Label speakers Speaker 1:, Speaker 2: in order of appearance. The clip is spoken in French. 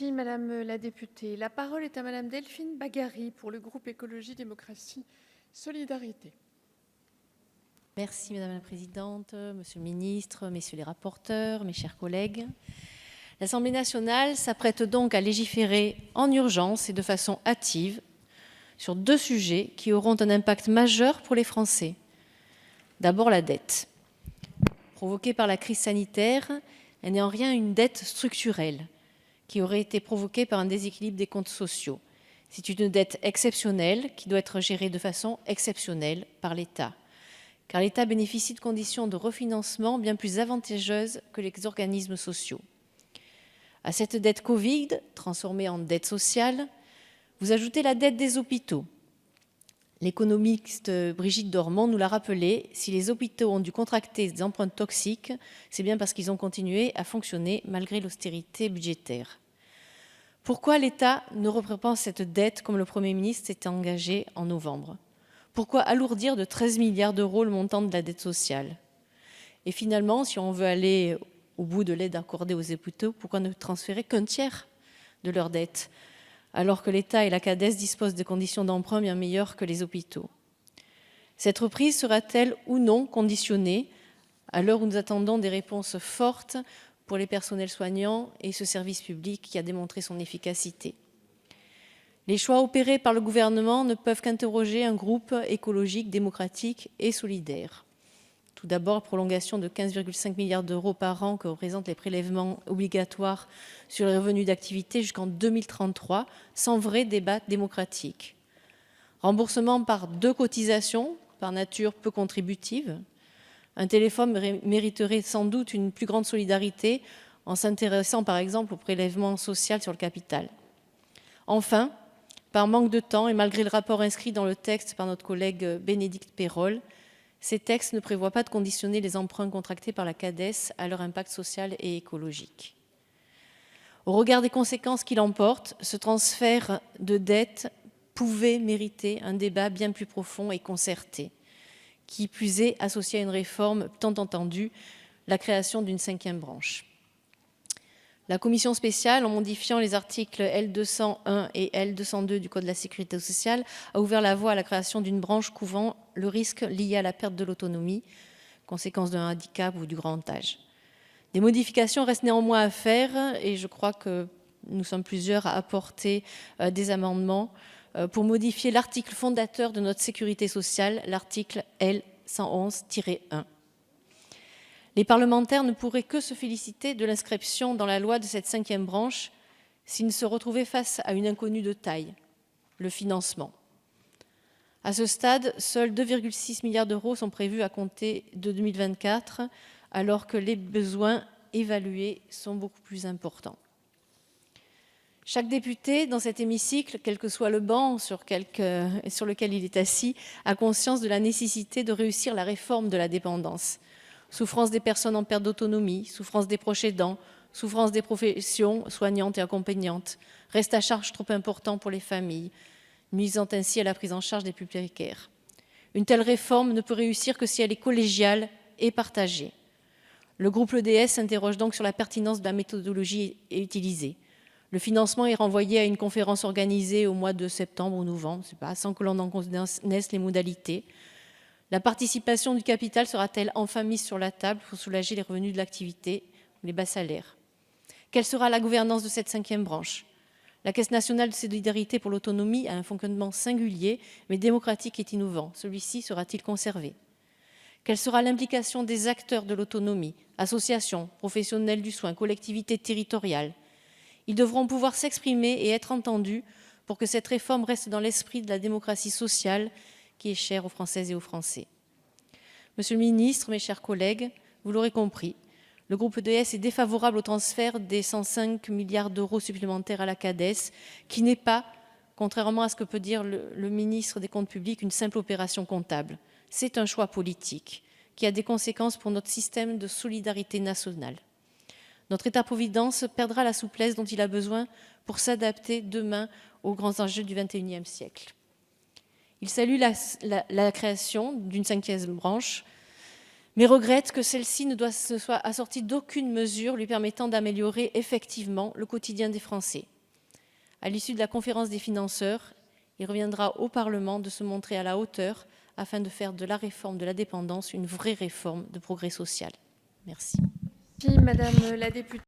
Speaker 1: Merci Madame la députée. La parole est à Madame Delphine Bagary pour le groupe Écologie, Démocratie, Solidarité.
Speaker 2: Merci Madame la Présidente, Monsieur le Ministre, Messieurs les rapporteurs, mes chers collègues. L'Assemblée nationale s'apprête donc à légiférer en urgence et de façon hâtive sur deux sujets qui auront un impact majeur pour les Français. D'abord la dette. Provoquée par la crise sanitaire, elle n'est en rien une dette structurelle qui aurait été provoquée par un déséquilibre des comptes sociaux. C'est une dette exceptionnelle qui doit être gérée de façon exceptionnelle par l'État, car l'État bénéficie de conditions de refinancement bien plus avantageuses que les organismes sociaux. À cette dette Covid, transformée en dette sociale, vous ajoutez la dette des hôpitaux. L'économiste Brigitte Dormont nous l'a rappelé, si les hôpitaux ont dû contracter des emprunts toxiques, c'est bien parce qu'ils ont continué à fonctionner malgré l'austérité budgétaire. Pourquoi l'État ne reprend pas cette dette comme le Premier ministre s'était engagé en novembre ? Pourquoi alourdir de 13 milliards d'euros le montant de la dette sociale ? Et finalement, si on veut aller au bout de l'aide accordée aux hôpitaux, pourquoi ne transférer qu'un tiers de leur dette, alors que l'État et la CADES disposent de conditions d'emprunt bien meilleures que les hôpitaux? Cette reprise sera-t-elle ou non conditionnée, à l'heure où nous attendons des réponses fortes pour les personnels soignants et ce service public qui a démontré son efficacité? Les choix opérés par le gouvernement ne peuvent qu'interroger un groupe écologique, démocratique et solidaire. Tout d'abord, prolongation de 15,5 milliards d'euros par an que représentent les prélèvements obligatoires sur les revenus d'activité jusqu'en 2033, sans vrai débat démocratique. Remboursement par 2 cotisations, par nature peu contributives. Un téléphone mériterait sans doute une plus grande solidarité en s'intéressant par exemple au prélèvement social sur le capital. Enfin, par manque de temps et malgré le rapport inscrit dans le texte par notre collègue Bénédicte Peyrol, ces textes ne prévoient pas de conditionner les emprunts contractés par la CADES à leur impact social et écologique. Au regard des conséquences qu'il emporte, ce transfert de dette pouvait mériter un débat bien plus profond et concerté, qui plus est associé à une réforme tant entendue, la création d'une 5e branche. La commission spéciale, en modifiant les articles L201 et L202 du Code de la sécurité sociale, a ouvert la voie à la création d'une branche couvrant le risque lié à la perte de l'autonomie, conséquence d'un handicap ou du grand âge. Des modifications restent néanmoins à faire et je crois que nous sommes plusieurs à apporter des amendements pour modifier l'article fondateur de notre sécurité sociale, l'article L111-1. Les parlementaires ne pourraient que se féliciter de l'inscription dans la loi de cette 5e branche s'ils ne se retrouvaient face à une inconnue de taille, le financement. À ce stade, seuls 2,6 milliards d'euros sont prévus à compter de 2024, alors que les besoins évalués sont beaucoup plus importants. Chaque député dans cet hémicycle, quel que soit le banc sur lequel il est assis, a conscience de la nécessité de réussir la réforme de la dépendance. Souffrance des personnes en perte d'autonomie, souffrance des proches aidants, souffrance des professions soignantes et accompagnantes, reste à charge trop important pour les familles, nuisant ainsi à la prise en charge des plus précaires. Une telle réforme ne peut réussir que si elle est collégiale et partagée. Le groupe LEDS s'interroge donc sur la pertinence de la méthodologie utilisée. Le financement est renvoyé à une conférence organisée au mois de septembre ou novembre, sans que l'on en connaisse les modalités. La participation du capital sera-t-elle enfin mise sur la table pour soulager les revenus de l'activité, les bas salaires? Quelle sera la gouvernance de cette 5e branche? La Caisse nationale de solidarité pour l'autonomie a un fonctionnement singulier, mais démocratique et innovant. Celui-ci sera-t-il conservé? Quelle sera l'implication des acteurs de l'autonomie, associations, professionnels du soin, collectivités territoriales? Ils devront pouvoir s'exprimer et être entendus pour que cette réforme reste dans l'esprit de la démocratie sociale qui est chère aux Françaises et aux Français. Monsieur le ministre, mes chers collègues, vous l'aurez compris, le groupe EDS est défavorable au transfert des 105 milliards d'euros supplémentaires à la CADES, qui n'est pas, contrairement à ce que peut dire le ministre des Comptes publics, une simple opération comptable. C'est un choix politique qui a des conséquences pour notre système de solidarité nationale. Notre État-providence perdra la souplesse dont il a besoin pour s'adapter demain aux grands enjeux du XXIe siècle. Il salue la création d'une 5e branche, mais regrette que celle-ci ne soit assortie d'aucune mesure lui permettant d'améliorer effectivement le quotidien des Français. À l'issue de la conférence des financeurs, il reviendra au Parlement de se montrer à la hauteur afin de faire de la réforme de la dépendance une vraie réforme de progrès social. Merci.
Speaker 1: Merci, Madame la députée.